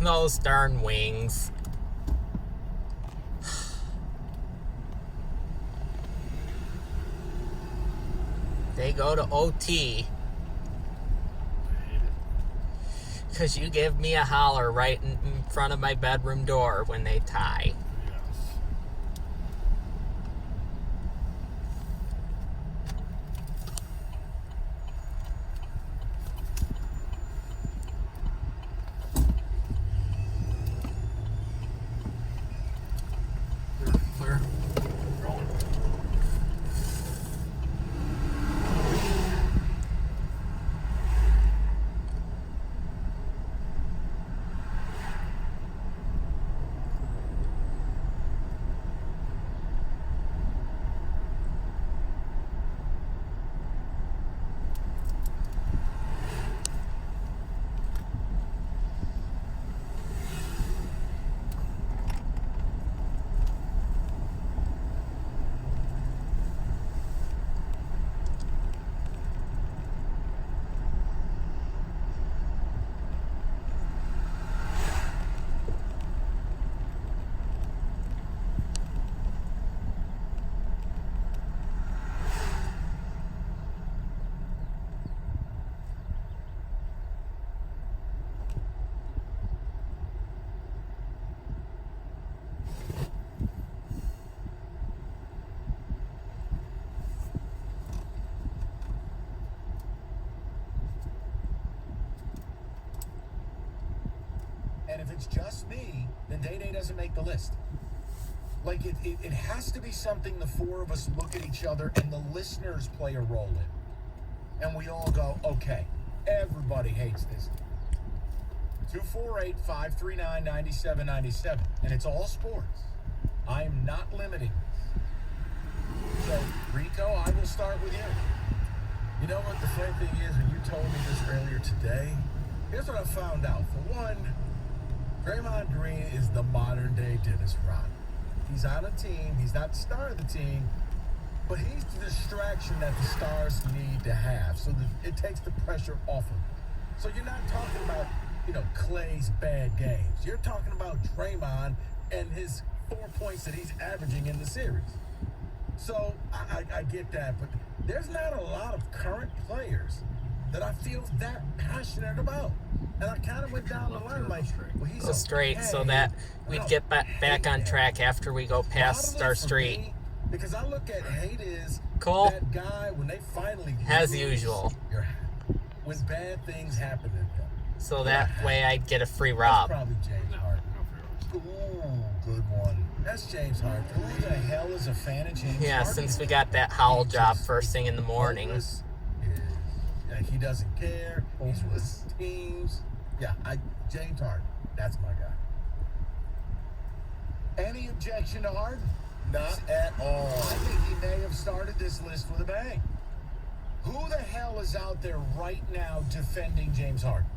Those darn wings. They go to OT. Because you give me a holler right in front of my bedroom door when they tie. And if it's just me, then Day-Day doesn't make the list. Like, it has to be something the four of us look at each other and the listeners play a role in. And we all go, okay, everybody hates this. 248-539-9797. And it's all sports. I am not limiting this. So, Rico, I will start with you. You know what the funny thing is, when you told me this earlier today, here's what I found out. For one, Draymond Green is the modern-day Dennis Rodman. He's on a team. He's not the star of the team, but he's the distraction that the stars need to have so that it takes the pressure off him. So you're not talking about, Clay's bad games. You're talking about Draymond and his 4 points that he's averaging in the series. So I get that, but there's not a lot of current players that I feel that passionate about. And I kind of went down the line like, well, he's Go straight okay. so that we'd get back on track after we go past our street. Me, because I look at hate is Cool. that guy when they finally As lose, usual. when bad things happen to them. So that way I'd get a free That's Rob. probably James Harden. Ooh, good one. That's James Harden. Who the hell is a fan of James Yeah, Harden? since we got that howl job first thing in the morning. Hopeless. Like he doesn't care. He's with teams. Yeah, James Harden. That's my guy. Any objection to Harden? Not at all. I think he may have started this list with a bang. Who the hell is out there right now defending James Harden?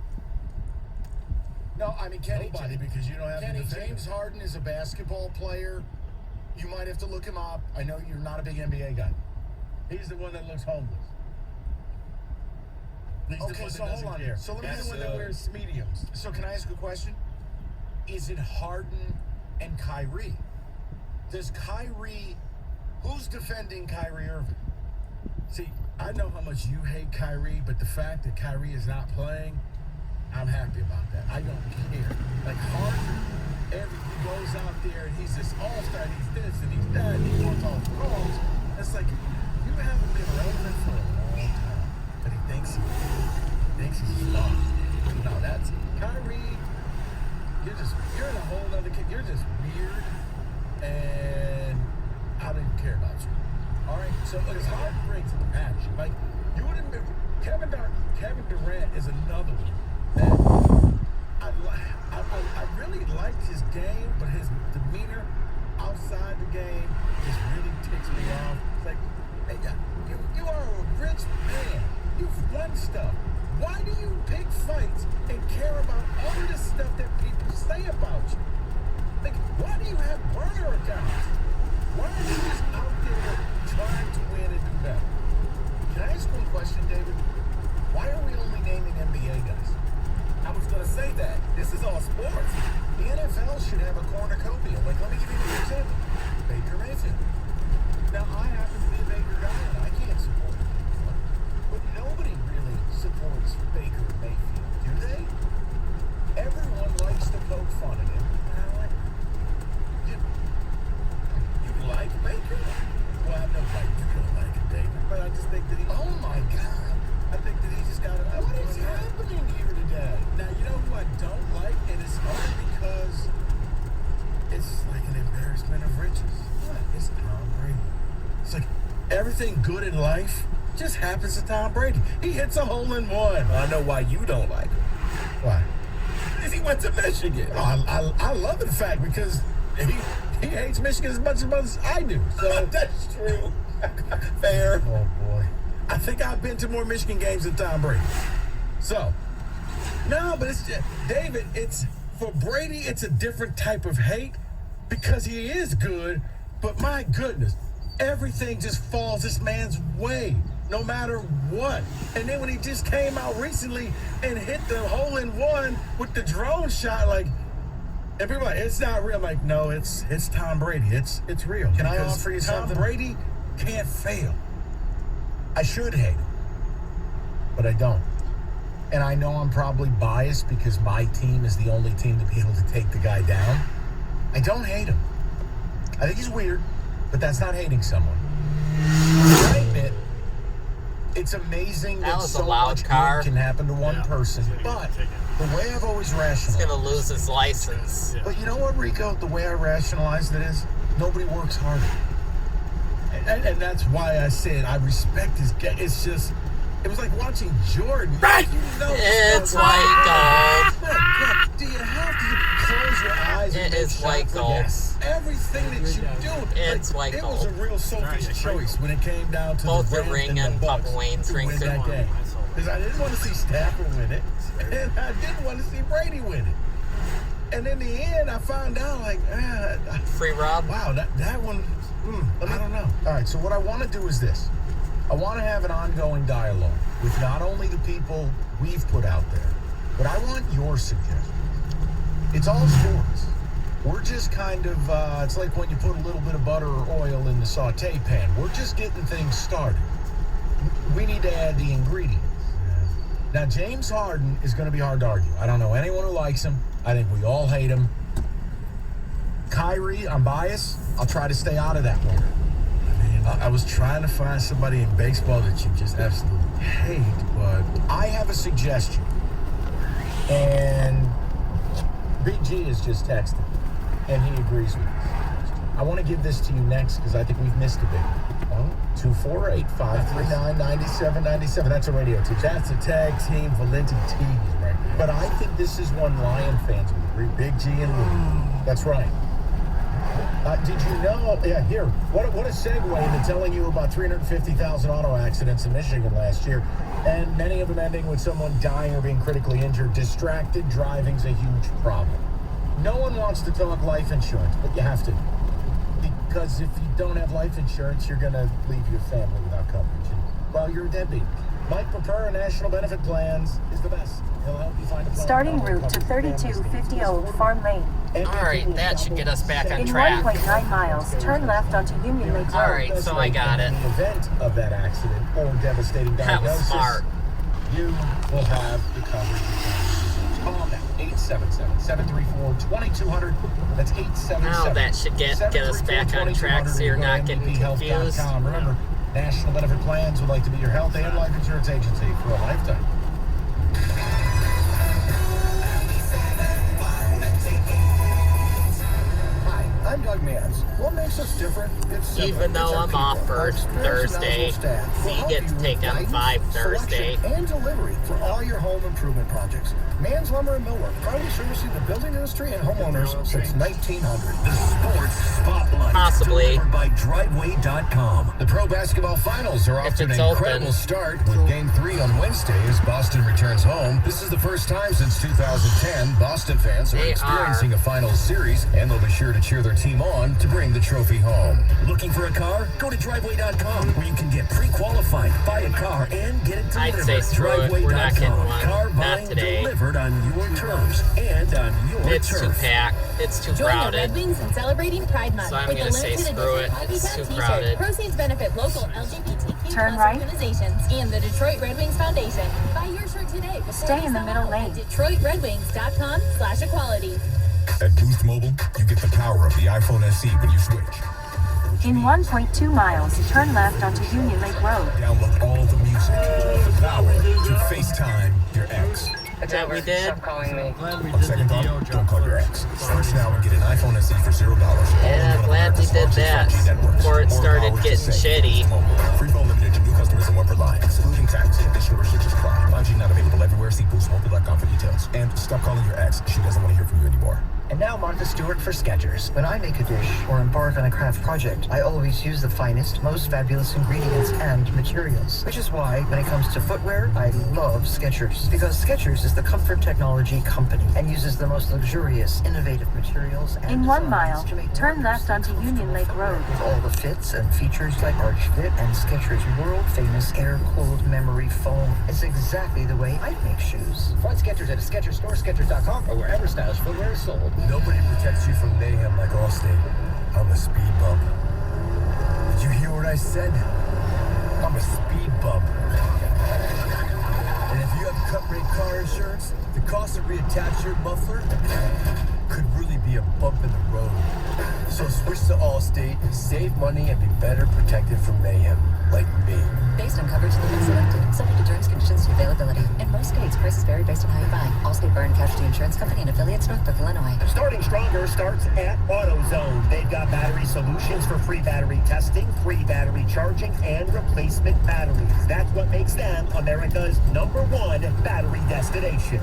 No, I mean, Kenny. Nobody, because you don't have Kenny, to defend James him. Harden is a basketball player. You might have to look him up. I know you're not a big NBA guy. He's the one that looks homeless. He's the Okay, one so that doesn't hold on. care. So let me He's ask the one you- that wears mediums. So can I ask a question? Is it Harden and Kyrie? Who's defending Kyrie Irving? See, I know how much you hate Kyrie, but the fact that Kyrie is not playing, I'm happy about that. I don't care. Like Harden, he goes out there and he's this all-star, and he's this and he's that, and he wants all the calls. It's like, you haven't been relevant for a long time, but he thinks he's smart. No, that's Kyrie. You're in a whole other kid. You're just weird, and I don't even care about you. All right, so it's hard to bring some passion. Like you wouldn't. Kevin Durant is another one that I really liked his game, but his demeanor outside the game just really ticks me off. It's like, hey, you are a rich man. You've won stuff. Why do you pick fights and care about all the stuff that people say about you? Like, why do you have burner accounts? Why are you just out there trying to win and do better? Can I ask one question, David? Why are we only naming NBA guys? I was going to say that. This is all sports. everything good in life just happens to Tom Brady. He hits a hole-in-one. I know why you don't like him. Why? Because he went to Michigan. Oh, I love the fact because he hates Michigan as much as I do. So That's true. Fair. oh boy, I think I've been to more Michigan games than Tom Brady. So no, but it's just, David. It's for Brady. It's a different type of hate because he is good. But my goodness, everything just falls this man's way, no matter what. And then when he just came out recently and hit the hole-in-one with the drone shot, like, and people are like, it's not real. I'm like, no, it's Tom Brady. It's real. Can I Because offer you Tom something? Brady can't fail. I should hate him, but I don't. And I know I'm probably biased because my team is the only team to be able to take the guy down. I don't hate him. I think he's weird, but that's not hating someone. I admit, it's amazing That that was a so loud much car. good can happen to one person. But the way I've always He's rationalized, gonna lose his license. but you know what, Rico? The way I rationalized it is nobody works harder. And that's why I said I respect his game. It's just, it was like watching Jordan. Right. You know, It's white gold. Look, do you have to close your eyes and It make is white shots? gold. Yes. Everything that you do. It's white It gold. was a real selfish choice when it came down to Both the the Rams ring and and the Bucks Papa Wayne's to win ring. that game. Because I didn't want to see Stafford win it, and I didn't want to see Brady win it. And in the end, I found out, like, Free Rob. wow, that one, I don't know. All right, so what I want to do is this. I want to have an ongoing dialogue with not only the people we've put out there, but I want your suggestions. It's all sports. We're just kind of, it's like when you put a little bit of butter or oil in the saute pan. We're just getting things started. We need to add the ingredients. Now, James Harden is going to be hard to argue. I don't know anyone who likes him. I think we all hate him. Kyrie, I'm biased. I'll try to stay out of that one. I was trying to find somebody in baseball that you just absolutely hate, but I have a suggestion. And Big G has just texted, and he agrees with me. I want to give this to you next because I think we've missed a big one. 248-539-9797. That's a radio team. that's a tag team Valenti team right there. But I think this is one Lion fans would agree. Big G and Lee. That's right. Did you know? Yeah, here. What a segue into telling you about 350,000 auto accidents in Michigan last year, and many of them ending with someone dying or being critically injured. Distracted driving's a huge problem. No one wants to talk life insurance, but you have to. Because if you don't have life insurance, you're going to leave your family without coverage. And, well, you're a deadbeat. Mike Prepare National Benefit Plans is the best. He'll help you find a plan. Starting route to 3250 Old Farm Lane. Alright, that should get us back on In track. 1.9 miles, turn left onto Union Lake Road. Alright, so I got it. In the event of that accident or devastating That was diagnosis, smart. you will have the coverage. Call them now. 877-734-2200. That's 877. Now that should get us back on track so you're not getting confused. Remember, National Benefit Plans would like to be your health and life insurance agency for a lifetime. Hi, I'm Doug Mans. What makes us different? It's simple. Even though It's our I'm off people, for our experienced Thursday, knowledgeable staff. We'll you help get to you with take on guidance, 5 Thursday. selection, and delivery for all your home improvement projects. Mans Lumber and Millwork, proudly servicing the building industry and homeowners since 1900. The Sports Spotlight. Possibly. Delivered by Driveway.com. The pro basketball finals are off If to an it's open. incredible start with Game 3 on Wednesday as Boston returns home. This is the first time since 2010 Boston fans are They experiencing are. a finals series, and they'll be sure to cheer their team on to bring the trophy home. Looking for a car? Go to Driveway.com where you can get pre-qualified, buy a car, and get it I'd delivered. say screw it. We're not getting one. Car Not buying today. delivered on your terms and on your It's too turf. packed. It's too Join the crowded. Red Wings in celebrating Pride Month So I'm with a gonna say limited screw edition it. Hockey It's Town too t-shirt. crowded. Proceeds benefit local LGBTQ Turn plus right. organizations and the Detroit Red Wings Foundation. Buy your shirt today. before Stay they in the sell middle out lane. at DetroitRedWings.com/equality. At Boost Mobile, you get the power of the iPhone SE when you switch. In 1.2 miles, turn left onto Union Lake Road. Download all the music, the power to FaceTime your ex. that we did. Stop calling me. Glad we On did second the thought, DO job don't call your first. ex. Search now and get an iPhone SE for $0. Yeah, glad we did that before it started getting shitty. Free phone limited to new customers and one per line, excluding tax. Additional restrictions apply. 5G not available everywhere. See boostmobile.com for details. And stop calling your ex. She doesn't want to hear from you anymore. And now Martha Stewart for Skechers. When I make a dish or embark on a craft project, I always use the finest, most fabulous ingredients and materials. Which is why, when it comes to footwear, I love Skechers. Because Skechers is the comfort technology company and uses the most luxurious, innovative materials and In 1 designs mile, to make turn runners left onto comfortable Union Lake Road. With all the fits and features like Arch Fit and Skechers' world-famous air-cooled memory foam. It's exactly the way I make shoes. Find Skechers at a Skechers store, Skechers.com, or wherever stylish footwear is sold. Nobody protects you from mayhem like Allstate. I'm a speed bump. Did you hear what I said? I'm a speed bump. And if you have cut rate car insurance, the cost to reattach your muffler could really be a bump in the road. So switch to Allstate, save money, and be better protected from mayhem like me. Based on coverage that has been selected, subject to terms, conditions, and availability. In most states, prices vary based on how you buy. Allstate Bar and Casualty Insurance Company and affiliates, Northbrook, Illinois. Starting Stronger starts at AutoZone. They've got battery solutions for free battery testing, free battery charging, and replacement batteries. That's what makes them America's #1 battery destination.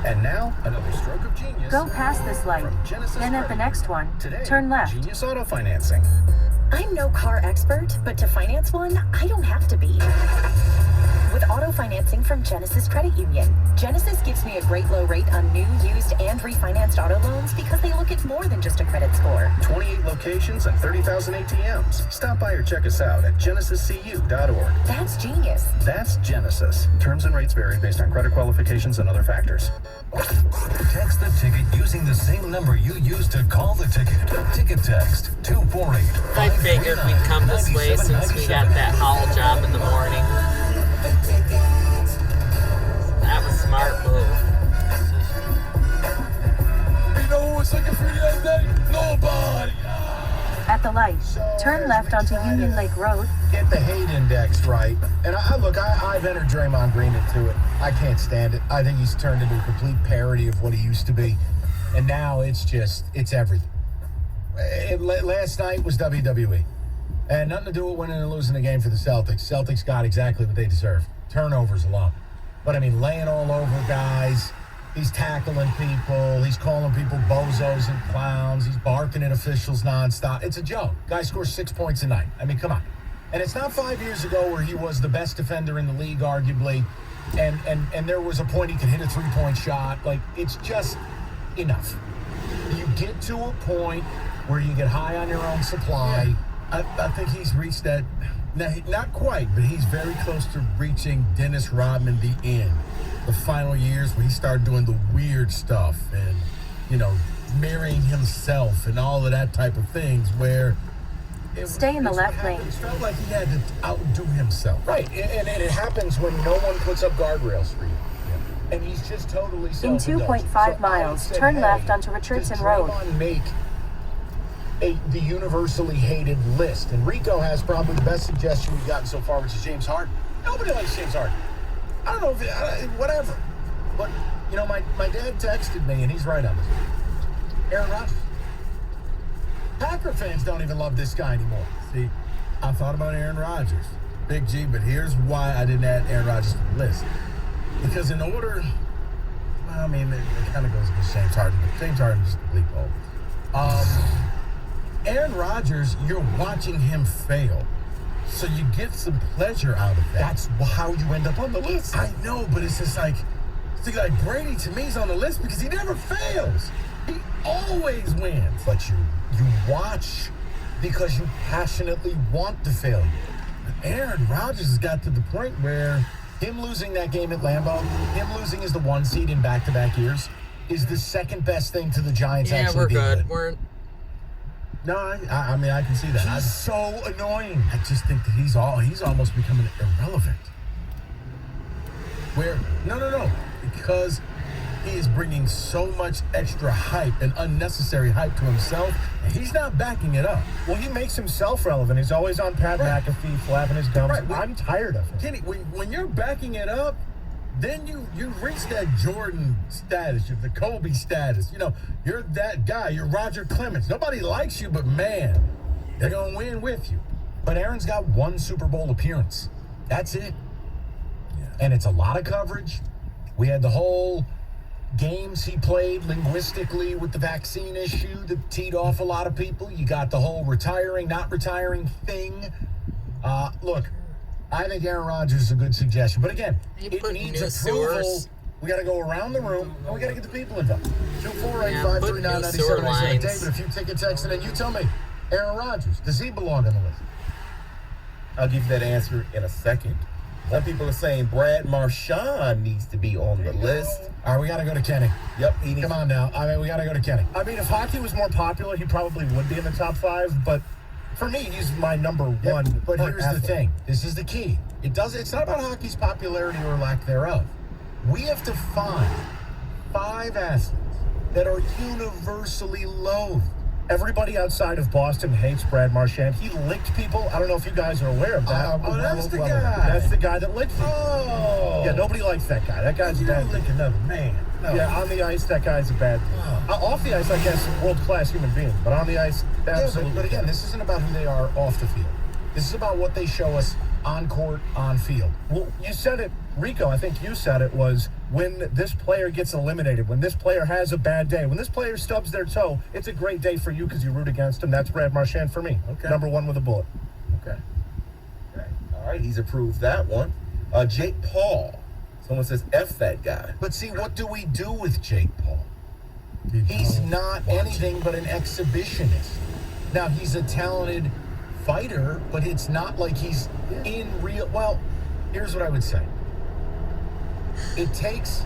And now, another stroke of genius. Go past this light. From Genesis Then at the Credit. next one, Today, turn left. Genius Auto Financing. I'm no car expert, but to finance one, I don't have to be. With auto financing from Genesis Credit Union, Genesis gives me a great low rate on new, used, and refinanced auto loans because they look at more than just a credit score. 28 locations and 30,000 ATMs. Stop by or check us out at genesiscu.org. That's genius. That's Genesis. Terms and rates vary based on credit qualifications and other factors. Text the ticket using the same number you used to call the ticket. Ticket text 248. I figured we'd come this way since we got that haul job in the morning. That was a smart move. You know who was looking for you that day? Nobody. At the light, turn left onto Union Lake Road. Get the hate index right. And I've entered Draymond Green into it. I can't stand it. I think he's turned into a complete parody of what he used to be. And now it's everything. Last night was WWE. And nothing to do with winning and losing the game for the Celtics. Celtics got exactly what they deserve. Turnovers alone. But, I mean, laying all over guys. He's tackling people. He's calling people bozos and clowns. He's barking at officials nonstop. It's a joke. Guy scores 6 points a night. I mean, come on. And it's not 5 years ago where he was the best defender in the league, arguably. And there was a point he could hit a three-point shot. Like, it's just enough. You get to a point where you get high on your own supply. Yeah. I think he's reached that. Not quite, but he's very close to reaching Dennis Rodman the end. The final years where he started doing the weird stuff and, marrying himself and all of that type of things where... Stay in the left lane. It felt like he had to outdo himself. Right, and it happens when no one puts up guardrails for you. Yeah. And he's just totally In 2.5 miles, turn left onto Richardson Road. Draymond make the universally hated list? And Rico has probably the best suggestion we've gotten so far, which is James Harden. Nobody likes James Harden. I don't know if whatever. But, my dad texted me, and he's right on this. Aaron Rodgers. Packer fans don't even love this guy anymore. See, I thought about Aaron Rodgers, Big G, but here's why I didn't add Aaron Rodgers to the list. Because in order, well, I mean, it kind of goes against James Harden, but James Harden is a complete hole. Aaron Rodgers, you're watching him fail. So you get some pleasure out of that. That's how you end up on the list. I know, but it's just like Brady to me is on the list because he never fails. He always wins. But you watch because you passionately want the failure. Aaron Rodgers has got to the point where Him losing that game at Lambeau, him losing as the 1 seed in back-to-back years, is the second best thing to the Giants Yeah, actually we're being good. good. No, I mean, I can see that. He's so annoying. I just think that he's almost becoming irrelevant. No. Because he is bringing so much extra hype and unnecessary hype to himself, and he's not backing it up. Well, he makes himself relevant. He's always on Pat McAfee, flapping his gums. Right. I'm tired of it. Kenny, when you're backing it up, then you reach that Jordan status, the Kobe status. You know, you're that guy. You're Roger Clemens. Nobody likes you, but man, they're gonna win with you. But Aaron's got one Super Bowl appearance. That's it. Yeah. And it's a lot of coverage. We had the whole games he played linguistically with the vaccine issue that teed off a lot of people. You got the whole retiring, not retiring thing. Look, I think Aaron Rodgers is a good suggestion. But again, it needs approval. Sewers. We got to go around the room, and we got to get the people involved. 248-539-9797. lines. David, if you take a text, and then you tell me, Aaron Rodgers, does he belong on the list? I'll give you that answer in a second. Some people are saying Brad Marchand needs to be on the list. All right, we got to go to Kenny. Yep, he needs. Come on now. I mean, we got to go to Kenny. I mean, if hockey was more popular, he probably would be in the top 5, but for me, he's my number one. But here's the thing. This is the key. It's not about hockey's popularity or lack thereof. We have to find 5 athletes that are universally loathed. Everybody outside of Boston hates Brad Marchand. He licked people. I don't know if you guys are aware of that. That's the guy. That's the guy that licked people. Oh. Yeah, nobody likes that guy. That guy's You bad. don't lick another man. No. Yeah, on the ice, that guy's a bad dude. Off the ice, I guess, world-class human being. But on the ice, absolutely. But again, this isn't about who they are off the field. This is about what they show us on court, on field. Well, you said it, Rico, I think you said it, was when this player gets eliminated, when this player has a bad day, when this player stubs their toe, it's a great day for you because you root against him. That's Brad Marchand for me. Okay. Number 1 with a bullet. Okay. All right, he's approved that one. Jake Paul. Someone says F that guy. But see, what do we do with Jake Paul? He's not anything but an exhibitionist. Now, he's a talented fighter, but it's not like he's in real... Well, here's what I would say. It takes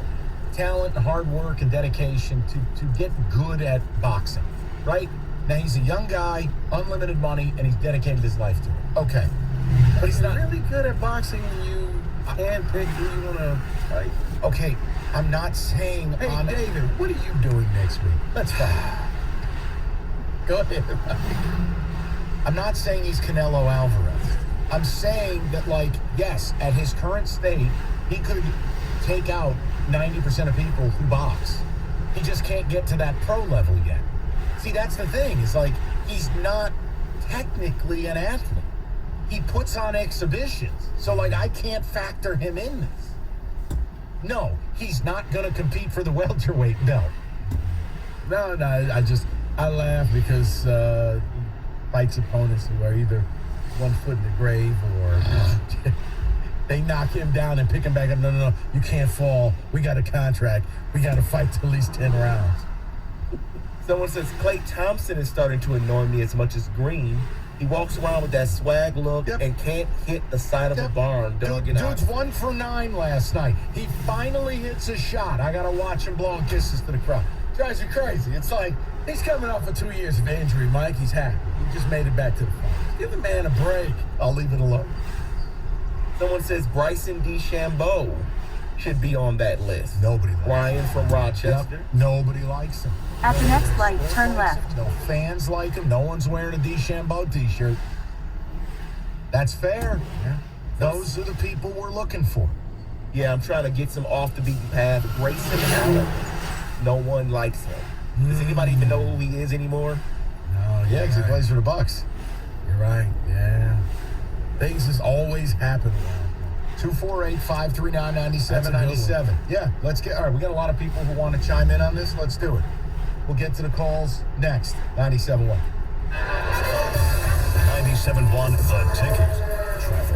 talent, hard work, and dedication to get good at boxing, right? Now, he's a young guy, unlimited money, and he's dedicated his life to it. Okay. But he's not really good at boxing when you handpick who you want to fight. Okay, I'm not saying... Hey, David, what are you doing next week? That's fine. Go ahead. I'm not saying he's Canelo Alvarez. I'm saying that, like, yes, at his current state, he could take out 90% of people who box. He just can't get to that pro level yet. See, that's the thing. It's like, he's not technically an athlete. He puts on exhibitions. So, like, I can't factor him in this. No, he's not going to compete for the welterweight belt. No, I laugh because fights opponents who are either one foot in the grave or they knock him down and pick him back up. No, you can't fall. We got a contract. We got to fight to at least 10 rounds. Someone says Klay Thompson is starting to annoy me as much as Green. He walks around with that swag look and can't hit the side of a barn. Dude's 1 for 9 last night. He finally hits a shot. I got to watch him blowing kisses to the crowd. Drives you crazy. It's like he's coming off of 2 years of injury, Mike. He's happy. He just made it back to the finals. Give the man a break. I'll leave it alone. Someone says Bryson DeChambeau should be on that list. Nobody likes him. Ryan from Rochester. Yep. Nobody likes him. At the next light, turn left. No fans like him. No one's wearing a DeChambeau t-shirt. That's fair. Yeah. Those are the people we're looking for. Yeah, I'm trying to get some off the beaten path. Grayson Allen. No one likes him. Does anybody even know who he is anymore? No, Yeah, because he plays for the Bucks. You're right. Yeah. Things just always happen around. 248-539-9797. Yeah, let's get... All right, we got a lot of people who want to chime in on this. Let's do it. We'll get to the calls next. 97.1. 97.1 The Ticket.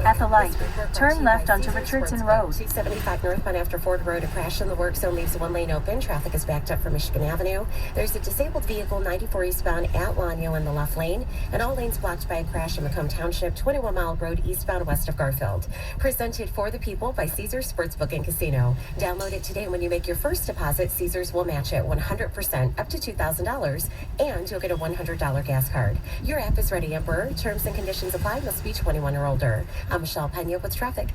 At the light, turn left onto Richardson Road. 275 northbound after Ford Road. A crash in the work zone leaves one lane open. Traffic is backed up from Michigan Avenue. There's a disabled vehicle 94 eastbound at Lanyo in the left lane, and all lanes blocked by a crash in Macomb Township, 21 Mile Road eastbound west of Garfield. Presented for the people by Caesars Sportsbook and Casino. Download it today. When you make your first deposit, Caesars will match it 100% up to $2,000, and you'll get a $100 gas card. Your app is ready, Emperor. Terms and conditions apply. Must be 21 or older. I'm Michelle Pena with traffic.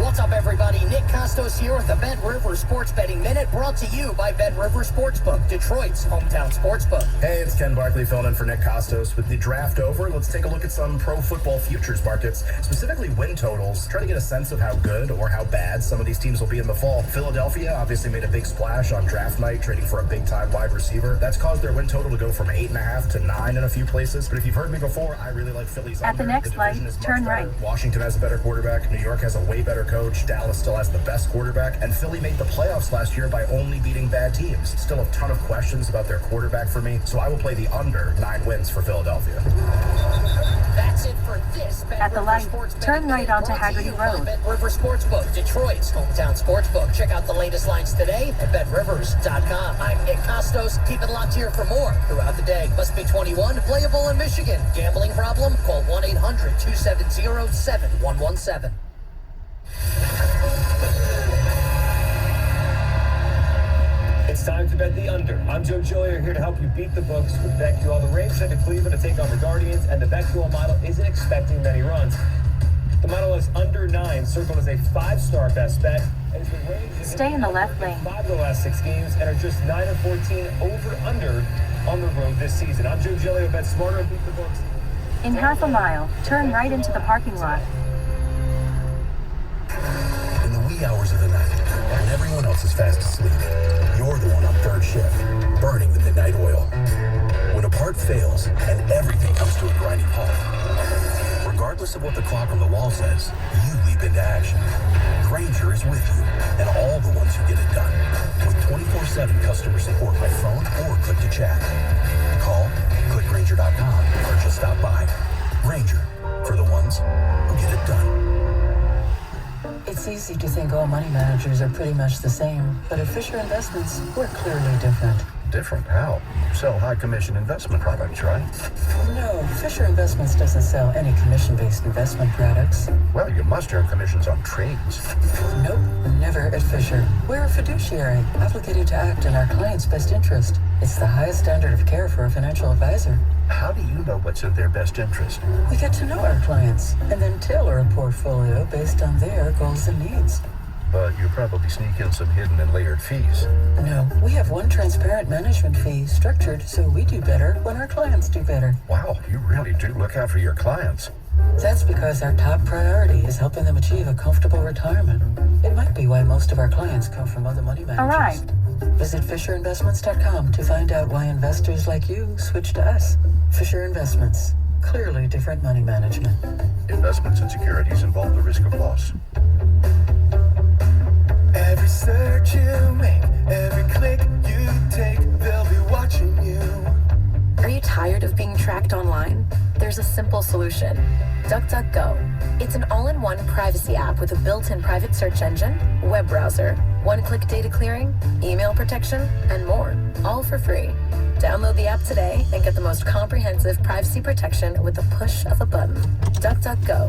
What's up, everybody? everybody. Nick Costos here with the Bet River Sports Betting Minute, brought to you by Bet River Sportsbook, Detroit's hometown sportsbook. Hey, it's Ken Barkley filling in for Nick Costos. With the draft over, let's take a look at some pro football futures markets, specifically win totals. Try to get a sense of how good or how bad some of these teams will be in the fall. Philadelphia obviously made a big splash on draft night, trading for a big-time wide receiver. That's caused their win total to go from 8.5 to 9 in a few places. But if you've heard me before, I really like Philly's At the next light, turn right. Washington has a better quarterback. New York has a way better coach. Dallas still has the best quarterback. And Philly made the playoffs last year by only beating bad teams. Still a ton of questions about their quarterback for me, so I will play the under 9 wins for Philadelphia. That's it for this Bet At the River light, Sports turn Betting right Minute, onto brought to Haggerty you by Road. Bet River Sportsbook, Detroit's hometown sportsbook. Check out the latest lines today at betrivers.com. I'm Nick Costos. Keep it locked here for more throughout the day. Must be 21, playable in Michigan. Gambling problem? Call 1-800-270-7117. It's time to bet the under. I'm Joe Gillier here to help you beat the books with BetQL. The Rangers head to Cleveland to take on the Guardians, and the BetQL model isn't expecting many runs. The model is under 9, circled as a 5-star best bet. And it's been raised. Stay in the left lane. 5 of the last 6 games, and are just 9 of 14 over/under on the road this season. I'm Joe Gillier. Bet smarter and beat the books. In half a mile, turn right into the parking lot. In the wee hours of the night, when everyone else is fast asleep, you're the one on third shift, burning the midnight oil. When a part fails and everything comes to a grinding halt, regardless of what the clock on the wall says, you leap into action. Granger is with you and all the ones who get it done. With 24/7 customer support by phone or click to chat. Call, click Granger.com, or just stop by. Granger, for the ones who get it done. It's easy to think all money managers are pretty much the same, but at Fisher Investments, we're clearly different. Different? How? You sell high commission investment products, right? No, Fisher Investments doesn't sell any commission-based investment products. Well, you must earn commissions on trades. Nope, never at Fisher. We're a fiduciary, obligated to act in our client's best interest. It's the highest standard of care for a financial advisor. How do you know what's in their best interest? We get to know our clients and then tailor a portfolio based on their goals and needs. But you probably sneak in some hidden and layered fees. No, we have one transparent management fee structured so we do better when our clients do better. Wow, you really do look out for your clients. That's because our top priority is helping them achieve a comfortable retirement. It might be why most of our clients come from other money managers. Arrived. Visit FisherInvestments.com to find out why investors like you switch to us. Fisher Investments. Clearly different money management. Investments and securities involve the risk of loss. Every search you make, every click you take, they'll be watching you. Are you tired of being tracked online? There's a simple solution. DuckDuckGo. It's an all-in-one privacy app with a built-in private search engine, web browser, one-click data clearing, email protection, and more, all for free. Download the app today and get the most comprehensive privacy protection with the push of a button. DuckDuckGo.